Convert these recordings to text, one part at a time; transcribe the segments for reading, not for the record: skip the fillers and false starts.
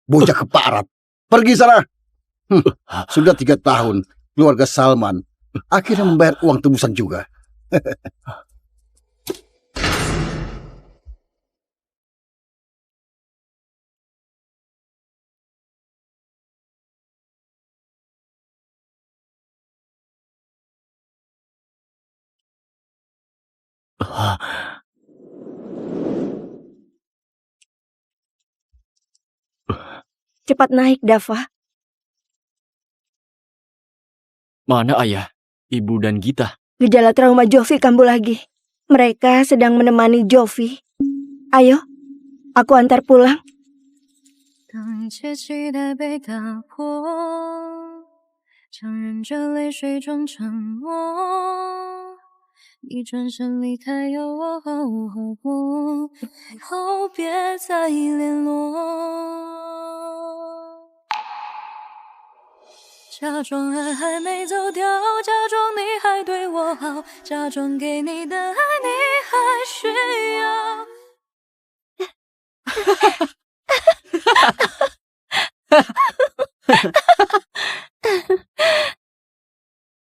Bocah keparat. Pergi sana. Sudah 3 tahun keluarga Salman akhirnya membayar uang tebusan juga. Cepat naik, Dava. Mana ayah, ibu dan Gita? Gejala trauma Jovi kambuh lagi. Mereka sedang menemani Jovi. Ayo, aku antar pulang. 当一切期待被打破，强忍着泪水装沉默，你转身离开，有我和我，以后别再联络。假装爱还没走掉，假装你还对我好，假装给你的爱你还需要。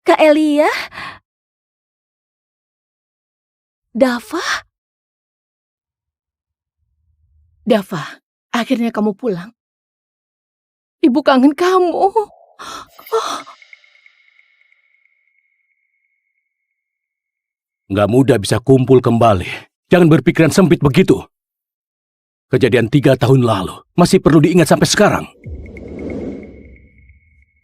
Kak Elia? Dava? Dava, akhirnya kamu pulang. Ibu kangen kamu. Nggak mudah bisa kumpul kembali. Jangan berpikiran sempit begitu. Kejadian 3 tahun lalu masih perlu diingat sampai sekarang.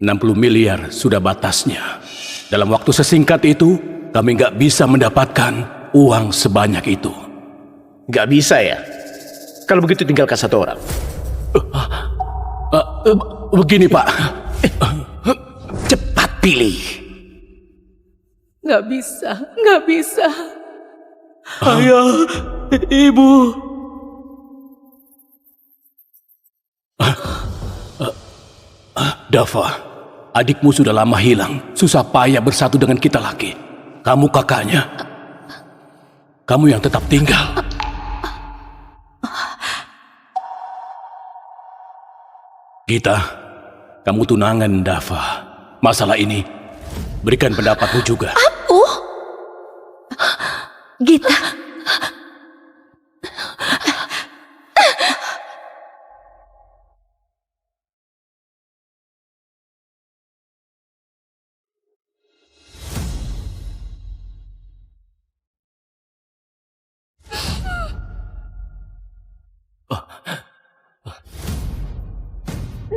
60 miliar sudah batasnya. Dalam waktu sesingkat itu, kami nggak bisa mendapatkan uang sebanyak itu. Nggak bisa ya? Kalau begitu tinggalkan 1 orang. Begini Pak, cepat pilih. Nggak bisa. Ayah, ibu. Dava, adikmu sudah lama hilang, susah payah bersatu dengan kita lagi. Kamu kakaknya. Kamu yang tetap tinggal. Gita, kamu tunangan Dava. Masalah ini, berikan pendapatmu juga. Aku? Gita.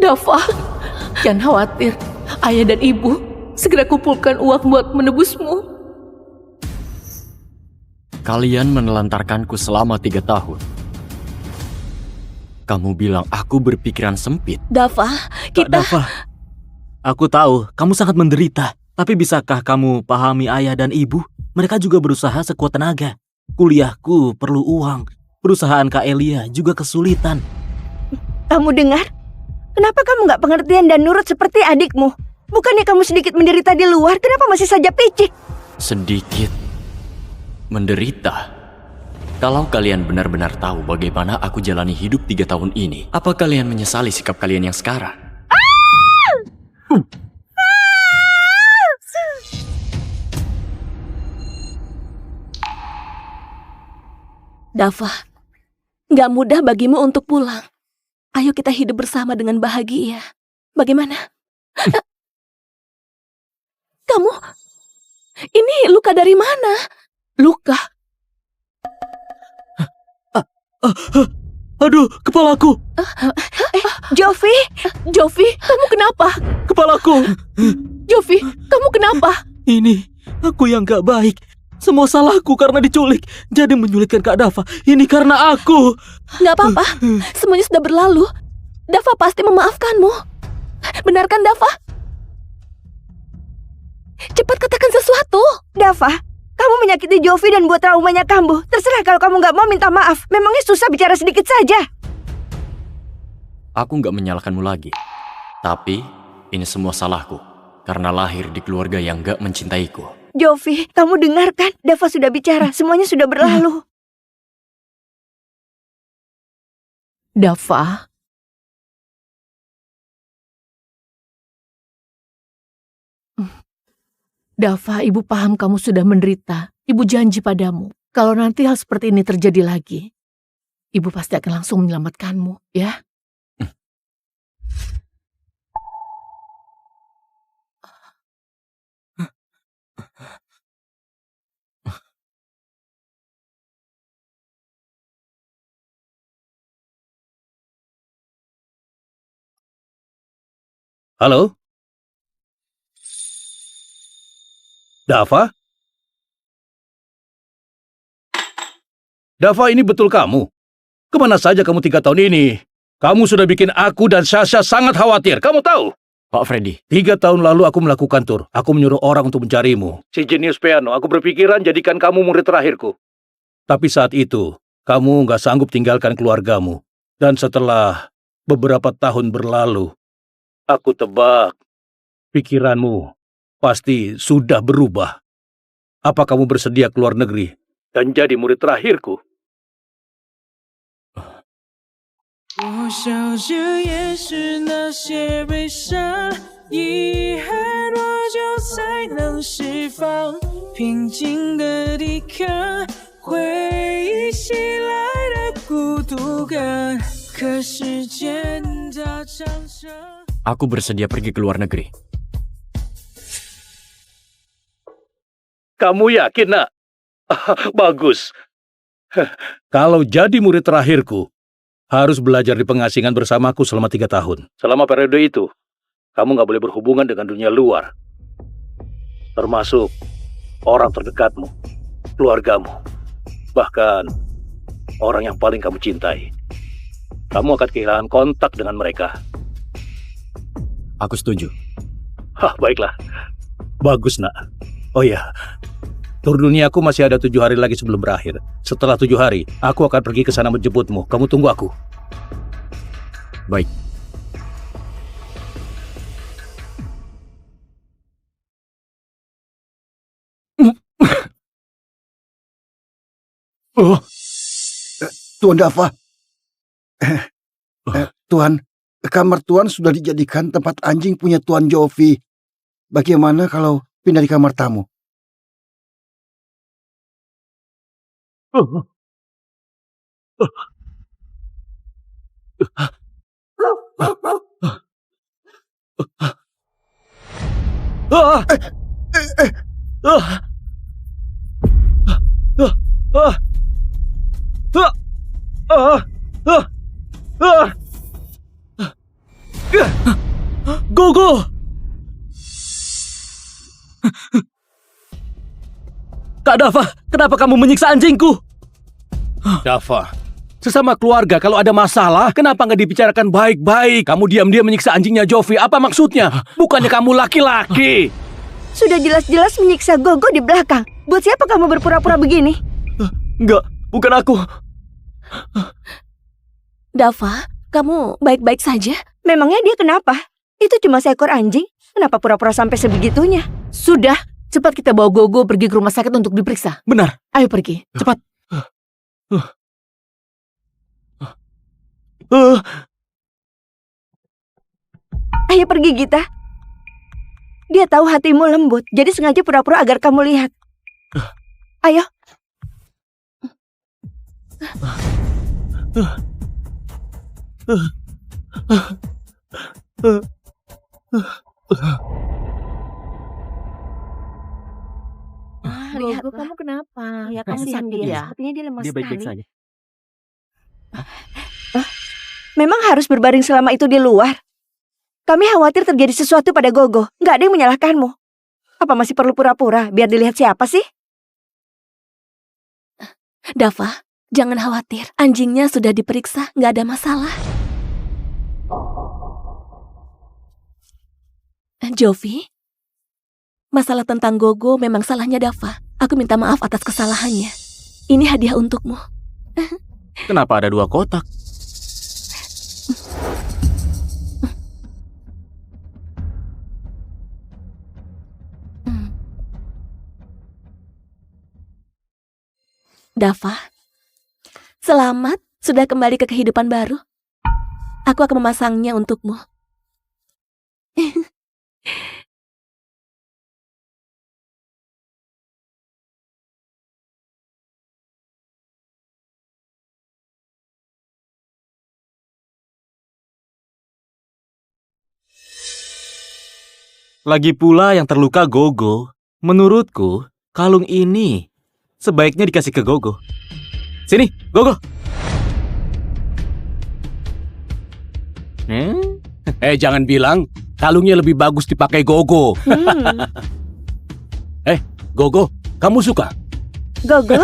Dava, jangan khawatir. Ayah dan ibu segera kumpulkan uang buat menebusmu. Kalian menelantarkanku selama 3 tahun. Kamu bilang aku berpikiran sempit. Dava, Kak Dava, aku tahu kamu sangat menderita. Tapi bisakah kamu pahami ayah dan ibu? Mereka juga berusaha sekuat tenaga. Kuliahku perlu uang. Perusahaan Kak Elia juga kesulitan. kamu dengar? Kenapa kamu nggak pengertian dan nurut seperti adikmu? Bukannya kamu sedikit menderita di luar, kenapa masih saja picik? Sedikit menderita. Kalau kalian benar-benar tahu bagaimana aku jalani hidup 3 tahun ini, apa kalian menyesali sikap kalian yang sekarang? Dava, nggak mudah bagimu untuk pulang. Ayo kita hidup bersama dengan bahagia. Bagaimana? Kamu, ini luka dari mana? Luka? Aduh, kepalaku! Jovi, Kamu kenapa? Kepalaku! Jovi, kamu kenapa? Ini, aku yang gak baik. Semua salahku karena diculik. Jadi menyulitkan Kak Dava. Ini karena aku. Nggak apa-apa, semuanya sudah berlalu. Dava pasti memaafkanmu. Benarkan, Dava? Cepat katakan sesuatu. Dava, kamu menyakiti Jovi dan buat traumanya kambuh. Terserah kalau kamu nggak mau minta maaf. Memangnya susah bicara sedikit saja. Aku gak menyalahkanmu lagi. Tapi, ini semua salahku. Karena lahir di keluarga yang gak mencintaiku. Jovi, kamu dengarkan? Dava sudah bicara, semuanya sudah berlalu. Dava. Dava, ibu paham kamu sudah menderita. Ibu janji padamu, kalau nanti hal seperti ini terjadi lagi, ibu pasti akan langsung menyelamatkanmu, ya? Halo? Dava? Dava, ini betul kamu? Kemana saja kamu 3 tahun ini? Kamu sudah bikin aku dan Sasha sangat khawatir. Kamu tahu? Pak Freddy. 3 tahun lalu aku melakukan tur. Aku menyuruh orang untuk mencarimu. Si jenius piano, aku berpikiran jadikan kamu murid terakhirku. Tapi saat itu, kamu nggak sanggup tinggalkan keluargamu. Dan setelah beberapa tahun berlalu, aku tebak pikiranmu pasti sudah berubah. Apa kamu bersedia keluar negeri dan jadi murid terakhirku? 我笑着掩饰那些悲伤，遗憾多久才能释放？平静的抵抗回忆袭来的孤独感，可时间它常常。 Aku bersedia pergi ke luar negeri. Kamu yakin, nak? Bagus. Kalau jadi murid terakhirku, harus belajar di pengasingan bersamaku selama 3 tahun. Selama periode itu, kamu nggak boleh berhubungan dengan dunia luar. Termasuk orang terdekatmu, keluargamu, bahkan orang yang paling kamu cintai. Kamu akan kehilangan kontak dengan mereka. Aku setuju. Hah, baiklah. Bagus, nak. Oh ya, tur duniaku masih ada 7 hari lagi sebelum berakhir. Setelah 7 hari, aku akan pergi ke sana menjemputmu. Kamu tunggu aku. Baik. Oh, Tuan Dava. Tuan, kamar Tuan sudah dijadikan tempat anjing punya Tuan Jovi. Bagaimana kalau pindah di kamar tamu? Gogo! Kak Dava, kenapa kamu menyiksa anjingku? Dava, sesama keluarga kalau ada masalah, kenapa nggak dibicarakan baik-baik? Kamu diam-diam menyiksa anjingnya Jovi, apa maksudnya? Bukannya kamu laki-laki? Sudah jelas-jelas menyiksa Gogo di belakang. Buat siapa kamu berpura-pura begini? Enggak, bukan aku. Dava, kamu baik-baik saja? Memangnya dia kenapa? Itu cuma seekor anjing. Kenapa pura-pura sampai sebegitunya? Sudah, cepat kita bawa Gogo pergi ke rumah sakit untuk diperiksa. Benar. Ayo pergi, cepat. Ayo pergi, Gita. Dia tahu hatimu lembut, jadi sengaja pura-pura agar kamu lihat. Ayo. Gogo, kamu kenapa? Ya, Kamu kasihan sakit dia. ya? Sepertinya dia lemah Dia baik-baik sekali. saja. Memang harus berbaring selama itu di luar? Kami khawatir terjadi sesuatu pada Gogo. Nggak ada yang menyalahkanmu. Apa masih perlu pura-pura biar dilihat siapa sih? Dava, jangan khawatir. Anjingnya sudah diperiksa, nggak ada masalah. Jovi, masalah tentang Gogo memang salahnya Dava. Aku minta maaf atas kesalahannya. Ini hadiah untukmu. Kenapa ada 2 kotak? Dava, selamat sudah kembali ke kehidupan baru. Aku akan memasangnya untukmu. Lagi pula yang terluka Gogo. Menurutku, kalung ini sebaiknya dikasih ke Gogo. Sini, Gogo. Jangan bilang kalungnya lebih bagus dipakai Gogo. Gogo, kamu suka? Gogo,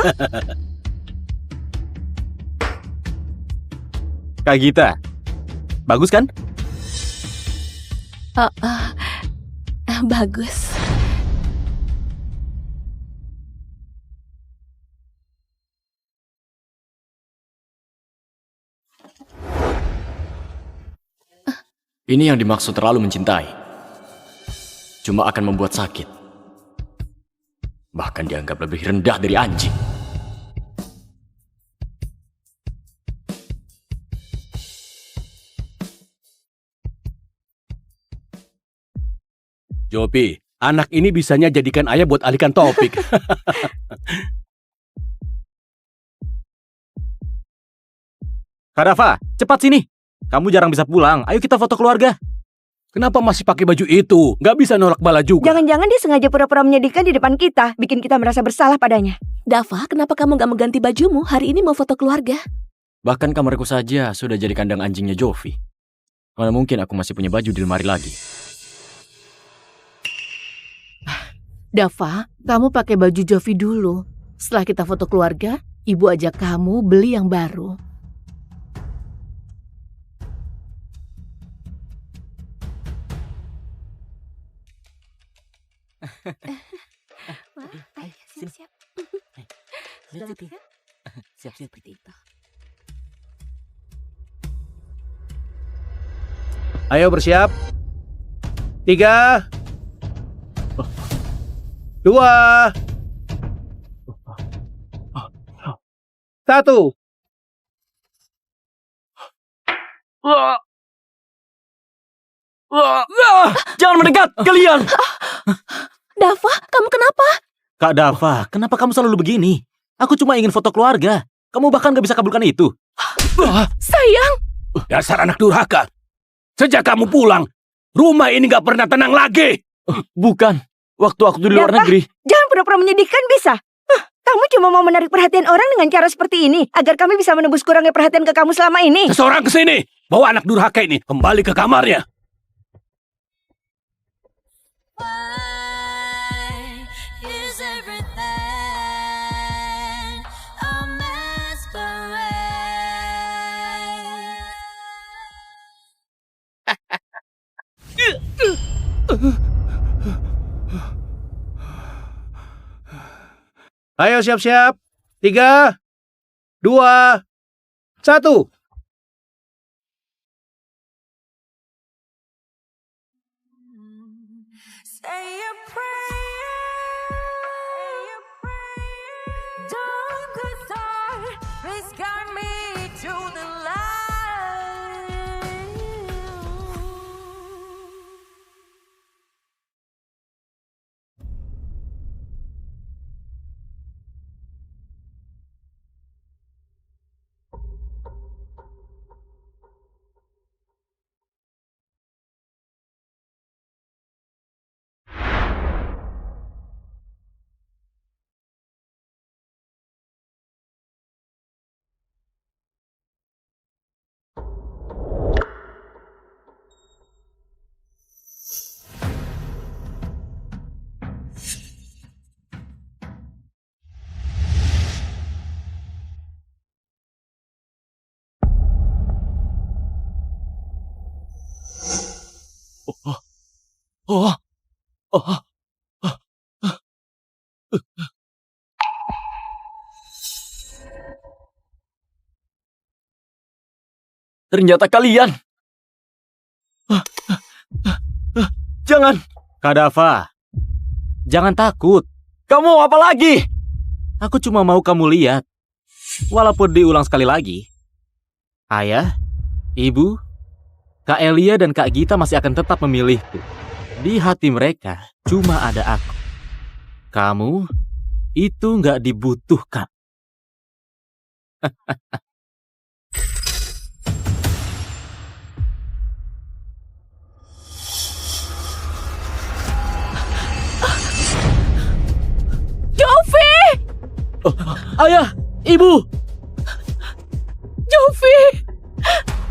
Kak Gita, bagus kan? Bagus. Ini yang dimaksud terlalu mencintai. Cuma akan membuat sakit. Bahkan dianggap lebih rendah dari anjing. Jopi, anak ini bisanya jadikan ayah buat alihkan topik. Kak Dava, cepat sini. Kamu jarang bisa pulang. Ayo kita foto keluarga. Kenapa masih pakai baju itu? Nggak bisa nolak bala juga. jangan-jangan dia sengaja pura-pura menyedihkan di depan kita, bikin kita merasa bersalah padanya. Dava, kenapa kamu gak mengganti bajumu? Hari ini mau foto keluarga. Bahkan kamarku saja sudah jadi kandang anjingnya Jovi. Mana mungkin aku masih punya baju di lemari lagi. Dava, kamu pakai baju Jovi dulu. Setelah kita foto keluarga, ibu ajak kamu beli yang baru. Ayo, siap-siap. Siap-siap. Ayo bersiap. 3, 2, 1. Jangan mendekat, kalian! Dava, kamu kenapa? Kak Dava, kenapa kamu selalu begini? Aku cuma ingin foto keluarga. Kamu bahkan gak bisa kabulkan itu. Sayang! Dasar anak durhaka. Sejak kamu pulang, rumah ini nggak pernah tenang lagi. Bukan, waktu aku di luar Dava, negeri. jangan pura-pura menyedihkan bisa. Kamu cuma mau menarik perhatian orang dengan cara seperti ini, agar kami bisa menembus kurangnya perhatian ke kamu selama ini. Seseorang ke sini, bawa anak durhaka ini kembali ke kamarnya. Ayo siap-siap. 3, 2, 1. Say a prayer. Don't decide. Please guide me to the light. Ternyata kalian. Jangan. Kak Dava, jangan takut. Kamu apa lagi? Aku cuma mau kamu lihat. Walaupun diulang sekali lagi. Ayah, ibu, Kak Elia dan Kak Gita masih akan tetap memilihku. Di hati mereka cuma ada aku. Kamu itu nggak dibutuhkan. Jovi! Ayah, Ibu, Jovi!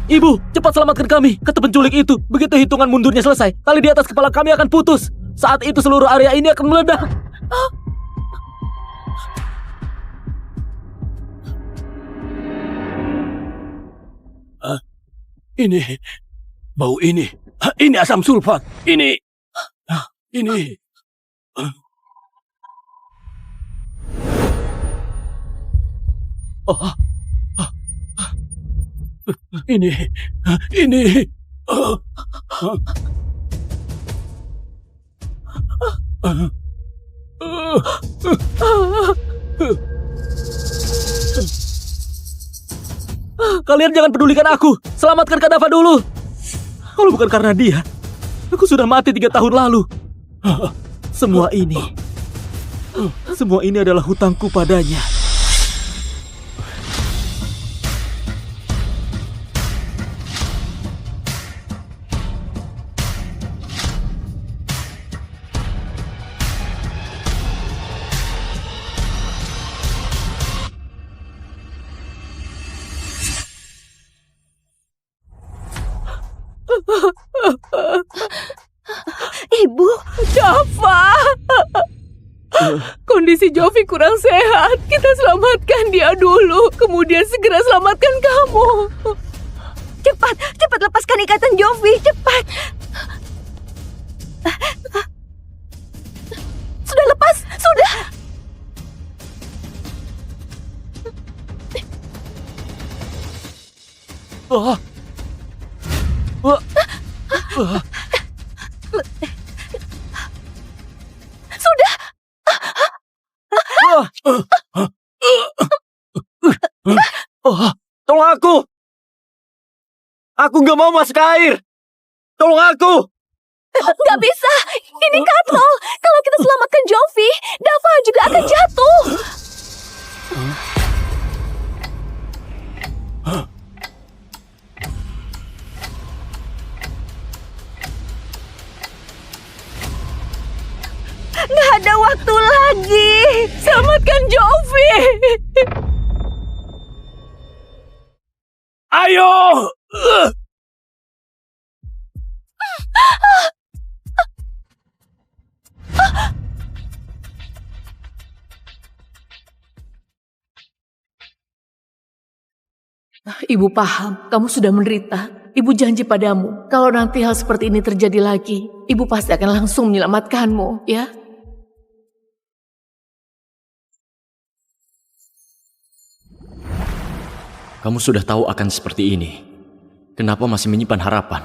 Ibu, cepat selamatkan kami. Kata penculik itu, begitu hitungan mundurnya selesai, tali di atas kepala kami akan putus. Saat itu seluruh area ini akan meledak. Ini, bau ini. Ini asam sulfat. Ini. Ini. Kalian jangan pedulikan aku. Selamatkan Kak Dava dulu. Kalau bukan karena dia, aku sudah mati 3 tahun lalu. Semua ini adalah hutangku padanya. Ibu, Dava! Kondisi Jovi kurang sehat. Kita selamatkan dia dulu. Kemudian segera selamatkan kamu. cepat lepaskan ikatan Jovi, cepat. Sudah lepas? Sudah! Sudah! Tolong aku! Aku nggak mau masuk air! Tolong aku! Gak bisa! Ini katrol! Kalau kita selamatkan Jovi, Dava juga akan jatuh! Nggak ada waktu lagi. Selamatkan Jovi! Ayo! Ibu paham, kamu sudah menderita. Ibu janji padamu, kalau nanti hal seperti ini terjadi lagi, Ibu pasti akan langsung menyelamatkanmu, ya? Kamu sudah tahu akan seperti ini. Kenapa masih menyimpan harapan?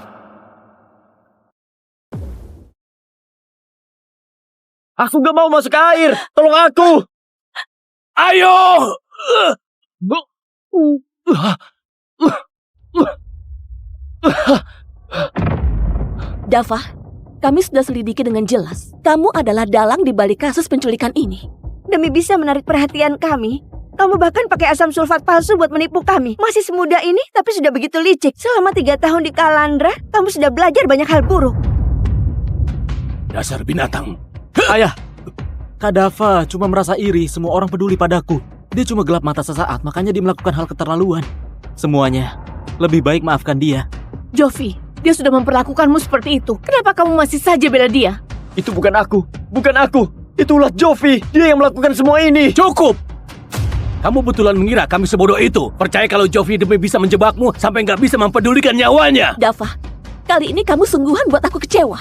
Aku nggak mau masuk air! Tolong aku! Ayo! Dava, kami sudah selidiki dengan jelas. Kamu adalah dalang di balik kasus penculikan ini. Demi bisa menarik perhatian kami, kamu bahkan pakai asam sulfat palsu buat menipu kami. Masih semuda ini, tapi sudah begitu licik. Selama 3 tahun di Kalandra, kamu sudah belajar banyak hal buruk. Dasar binatang. Ayah, Kak Dava cuma merasa iri semua orang peduli padaku. Dia cuma gelap mata sesaat, makanya dia melakukan hal keterlaluan. Semuanya, lebih baik maafkan dia. Jovi, dia sudah memperlakukanmu seperti itu. Kenapa kamu masih saja bela dia? Itu bukan aku. Itulah Jovi, dia yang melakukan semua ini. Cukup! Kamu betulan mengira kami sebodoh itu. Percaya kalau Jovi demi bisa menjebakmu sampai nggak bisa mempedulikan nyawanya. Dava, kali ini kamu sungguhan buat aku kecewa.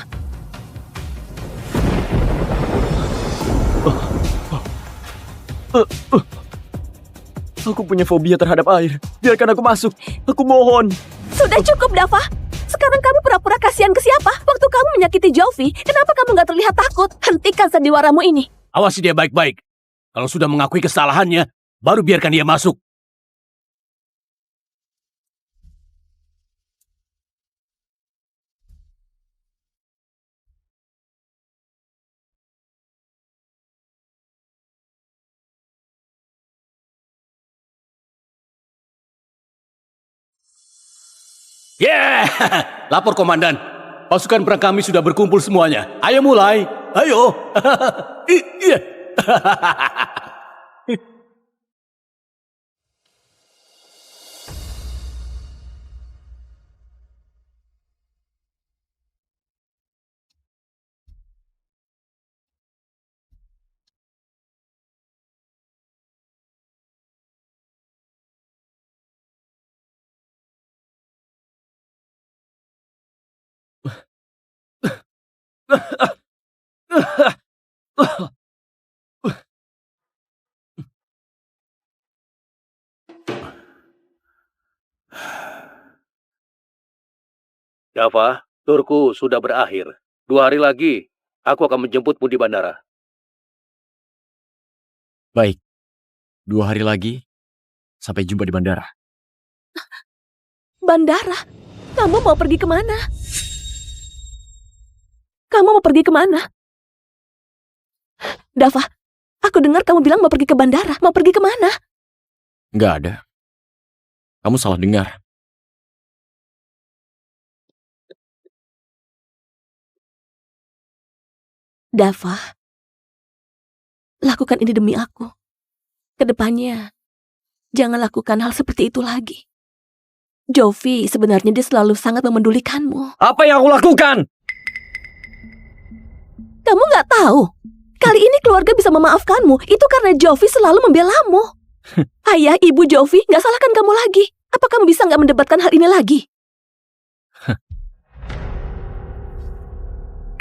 Aku punya fobia terhadap air. Biarkan aku masuk. Aku mohon. Sudah cukup, Dava. Sekarang kamu pura-pura kasihan ke siapa? Waktu kamu menyakiti Jovi, kenapa kamu nggak terlihat takut? Hentikan sandiwaramu ini. Awasi dia baik-baik. Kalau sudah mengakui kesalahannya, baru biarkan dia masuk. Yeah! Lapor komandan. Pasukan perang kami sudah berkumpul semuanya. Ayo mulai. Ayo. Iya. Dava, turku sudah berakhir. 2 hari lagi, aku akan menjemputmu di bandara. Baik. 2 hari lagi, sampai jumpa di bandara. Bandara? Kamu mau pergi kemana? Kamu mau pergi kemana? Dava, aku dengar kamu bilang mau pergi ke bandara. Mau pergi kemana? Nggak ada. Kamu salah dengar. Dava, lakukan ini demi aku. Kedepannya, jangan lakukan hal seperti itu lagi. Jovi, sebenarnya dia selalu sangat memendulikanmu. Apa yang aku lakukan? Kamu nggak tahu? Kali ini keluarga bisa memaafkanmu. Itu karena Jovi selalu membelamu. Ayah, ibu Jovi, nggak salahkan kamu lagi. Apa kamu bisa nggak mendebatkan hal ini lagi?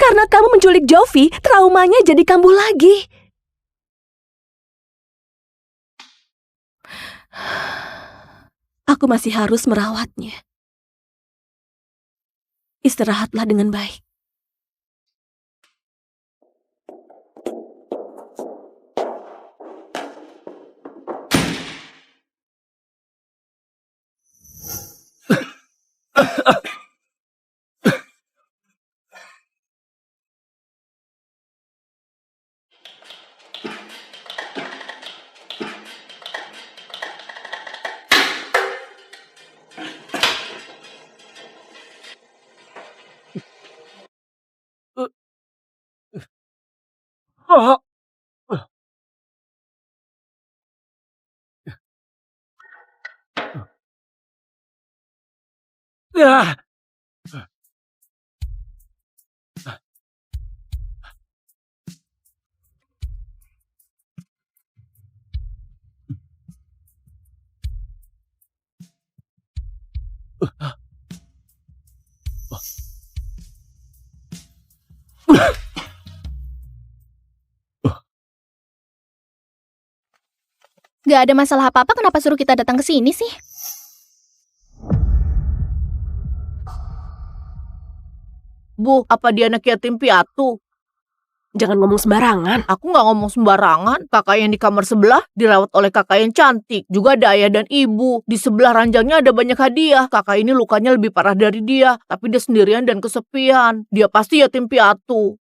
Karena kamu menculik Jovi, traumanya jadi kambuh lagi. Aku masih harus merawatnya. Istirahatlah dengan baik. Gak ada masalah apa-apa, kenapa suruh kita datang ke sini sih? Bu, apa dia anak yatim piatu? Jangan ngomong sembarangan. Aku nggak ngomong sembarangan. Kakak yang di kamar sebelah dirawat oleh kakak yang cantik. Juga ada ayah dan ibu. Di sebelah ranjangnya ada banyak hadiah. Kakak ini lukanya lebih parah dari dia. Tapi dia sendirian dan kesepian. Dia pasti yatim piatu.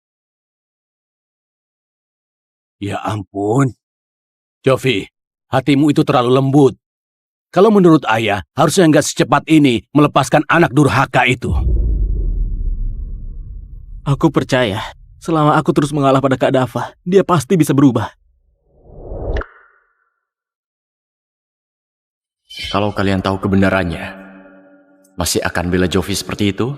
Ya ampun. Jovi, hatimu itu terlalu lembut. Kalau menurut ayah, harusnya nggak secepat ini melepaskan anak durhaka itu. Aku percaya, selama aku terus mengalah pada Kak Dava, dia pasti bisa berubah. Kalau kalian tahu kebenarannya, masih akan bela Jovi seperti itu?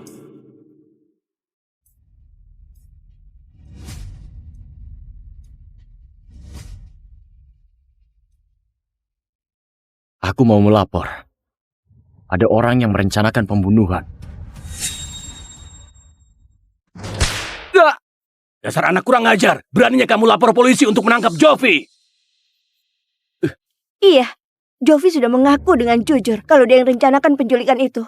Aku mau melapor. Ada orang yang merencanakan pembunuhan. Dasar anak kurang ajar. Beraninya kamu lapor polisi untuk menangkap Jovi. Iya, Jovi sudah mengaku dengan jujur kalau dia yang rencanakan penculikan itu.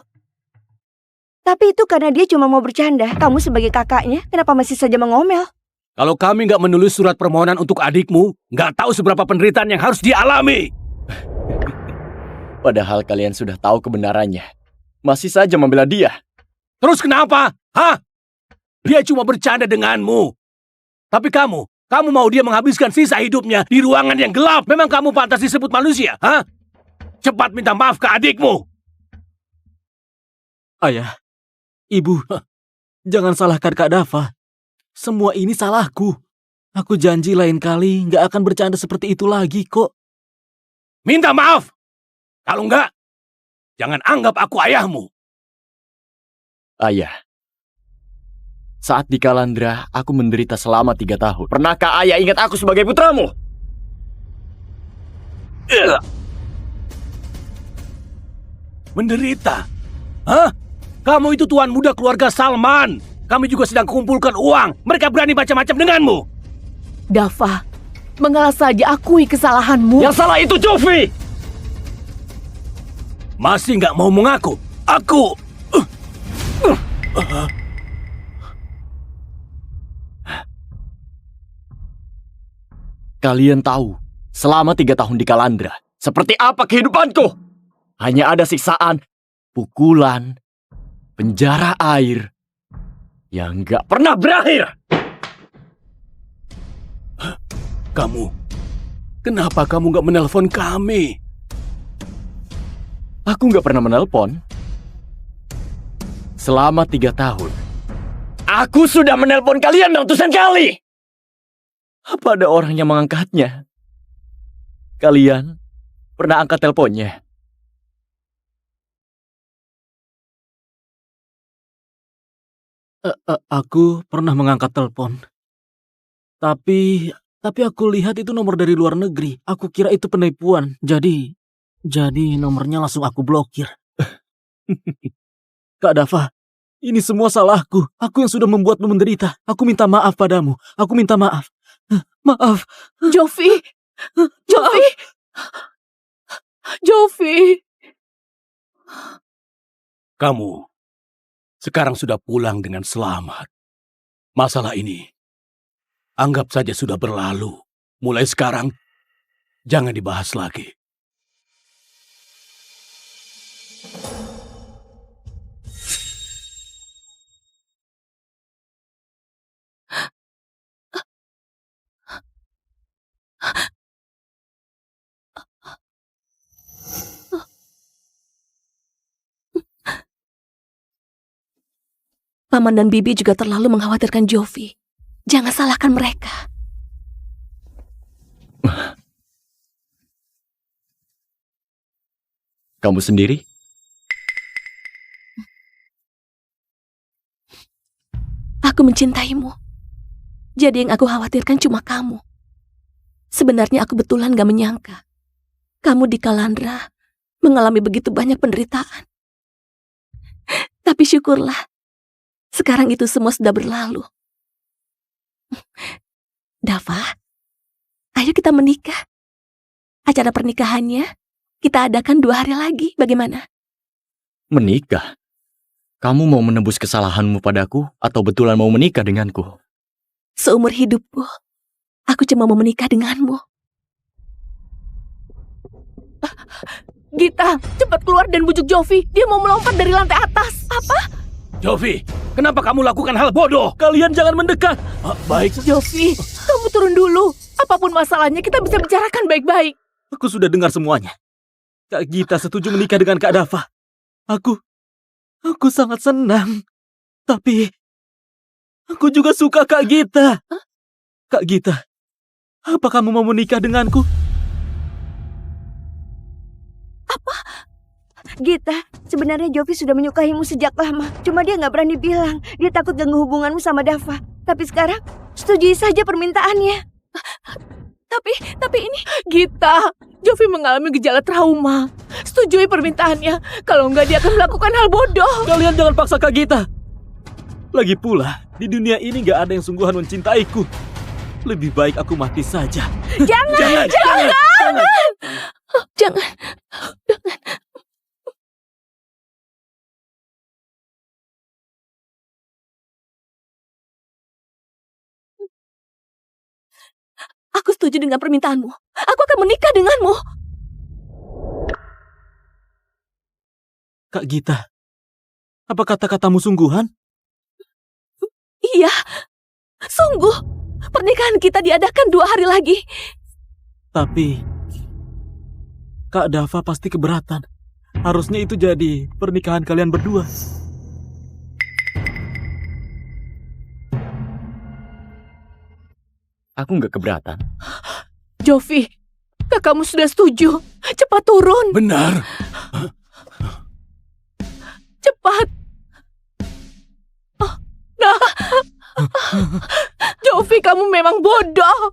Tapi itu karena dia cuma mau bercanda. Kamu sebagai kakaknya, kenapa masih saja mengomel? Kalau kami nggak menulis surat permohonan untuk adikmu, nggak tahu seberapa penderitaan yang harus dialami. Padahal kalian sudah tahu kebenarannya. Masih saja membela dia. Terus kenapa? Hah? Dia cuma bercanda denganmu. Tapi kamu mau dia menghabiskan sisa hidupnya di ruangan yang gelap. Memang kamu pantas disebut manusia, hah? Cepat minta maaf ke adikmu. Ayah, Ibu, jangan salahkan Kak Dava. Semua ini salahku. Aku janji lain kali nggak akan bercanda seperti itu lagi kok. Minta maaf. Kalau enggak, jangan anggap aku ayahmu. Ayah, saat di Kalandra, aku menderita selama 3 tahun. Pernahkah ayah ingat aku sebagai putramu? Menderita? Hah? Kamu itu tuan muda keluarga Salman. Kami juga sedang kumpulkan uang. Mereka berani macam-macam denganmu. Dava, mengalah saja akui kesalahanmu. Yang salah itu Jovi. Masih nggak mau mengaku? Aku... Kalian tahu, selama 3 tahun di Kalandra, seperti apa kehidupanku? Hanya ada siksaan, pukulan, penjara air, yang nggak pernah berakhir. Kenapa kamu nggak menelpon kami? Aku nggak pernah menelpon. Selama 3 tahun, aku sudah menelpon kalian ratusan kali. Apa ada orang yang mengangkatnya? Kalian pernah angkat teleponnya? Aku pernah mengangkat telepon. Tapi aku lihat itu nomor dari luar negeri. Aku kira itu penipuan. Jadi nomornya langsung aku blokir. Kak Dava, ini semua salahku. Aku yang sudah membuatmu menderita. Aku minta maaf padamu. Aku minta maaf. Maaf. Jovi. Jovi. Jovi. Kamu sekarang sudah pulang dengan selamat. Masalah ini anggap saja sudah berlalu. Mulai sekarang jangan dibahas lagi. Paman dan Bibi juga terlalu mengkhawatirkan Jovi. Jangan salahkan mereka. Kamu sendiri? Aku mencintaimu. Jadi yang aku khawatirkan cuma kamu. Sebenarnya aku betulan gak menyangka kamu di Kalandra mengalami begitu banyak penderitaan. Tapi syukurlah, sekarang itu semua sudah berlalu. Dava, ayo kita menikah. Acara pernikahannya kita adakan 2 hari lagi, bagaimana? Menikah? Kamu mau menebus kesalahanmu padaku atau betulan mau menikah denganku? Seumur hidupku, aku cuma mau menikah denganmu. Gita, cepat keluar dan bujuk Jovi. Dia mau melompat dari lantai atas. Apa? Jovi, kenapa kamu lakukan hal bodoh? Kalian jangan mendekat. Baik. Jovi, kamu turun dulu. Apapun masalahnya, kita bisa bicarakan baik-baik. Aku sudah dengar semuanya. Kak Gita setuju menikah dengan Kak Dava. Aku sangat senang. Tapi aku juga suka Kak Gita. Kak Gita, apa kamu mau menikah denganku? Gita, sebenarnya Jovi sudah menyukaimu sejak lama. Cuma dia nggak berani bilang. Dia takut ganggu hubunganmu sama Dava. Tapi sekarang, setujui saja permintaannya. Tapi ini... Gita, Jovi mengalami gejala trauma. Setujui permintaannya. Kalau enggak, dia akan melakukan hal bodoh. Kalian jangan paksa Kak Gita. Lagi pula, di dunia ini nggak ada yang sungguhan mencintaiku. Lebih baik aku mati saja. Jangan. Jangan. Aku setuju dengan permintaanmu. Aku akan menikah denganmu. Kak Gita, apa kata-katamu sungguhan? Iya, sungguh. Pernikahan kita diadakan 2 hari lagi. Tapi Kak Dava pasti keberatan. Harusnya itu jadi pernikahan kalian berdua. Aku nggak keberatan. Jovi, kakakmu sudah setuju. Cepat turun. Benar. Cepat. Nah, Jovi, kamu memang bodoh.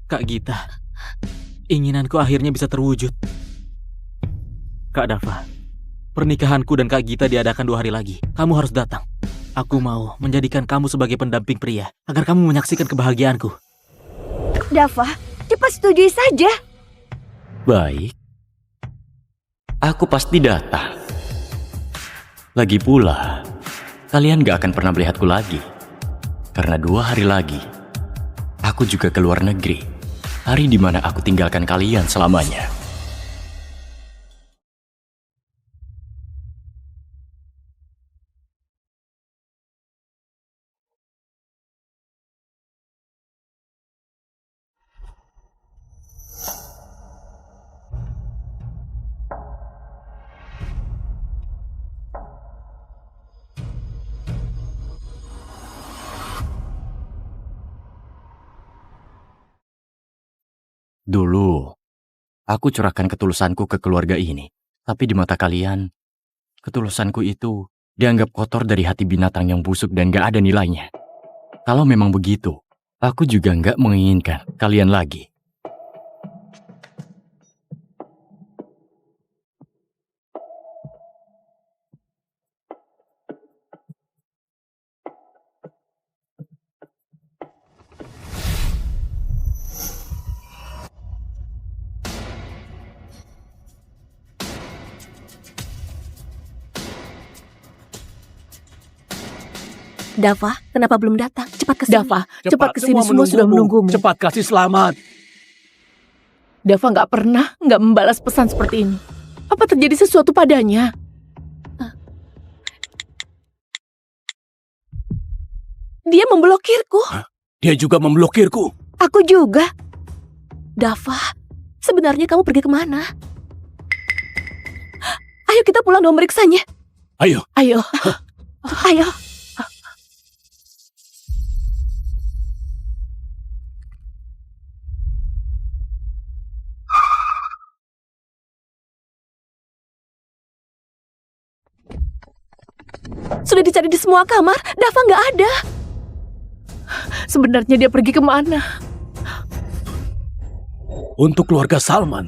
Kak Gita, inginanku akhirnya bisa terwujud. Kak Dava, pernikahanku dan Kak Gita diadakan 2 hari lagi. Kamu harus datang. Aku mau menjadikan kamu sebagai pendamping pria, agar kamu menyaksikan kebahagiaanku. Dava, cepat setujui saja. Baik. Aku pasti datang. Lagi pula, kalian gak akan pernah melihatku lagi. Karena 2 hari lagi, aku juga ke luar negeri. Hari di mana aku tinggalkan kalian selamanya. Dulu, aku curahkan ketulusanku ke keluarga ini. Tapi di mata kalian, ketulusanku itu dianggap kotor dari hati binatang yang busuk dan gak ada nilainya. Kalau memang begitu, aku juga gak menginginkan kalian lagi. Dava, kenapa belum datang? Cepat kesini. Dava, cepat kesini, semua sudah menunggumu. Cepat kasih selamat. Dava nggak membalas pesan seperti ini. Apa terjadi sesuatu padanya? Dia memblokirku. Dia juga memblokirku. Aku juga. Dava, sebenarnya kamu pergi kemana? Ayo kita pulang dan memeriksanya. Ayo. Ayo. Ayo. Sudah dicari di semua kamar, Dava nggak ada. Sebenarnya dia pergi kemana? Untuk keluarga Salman,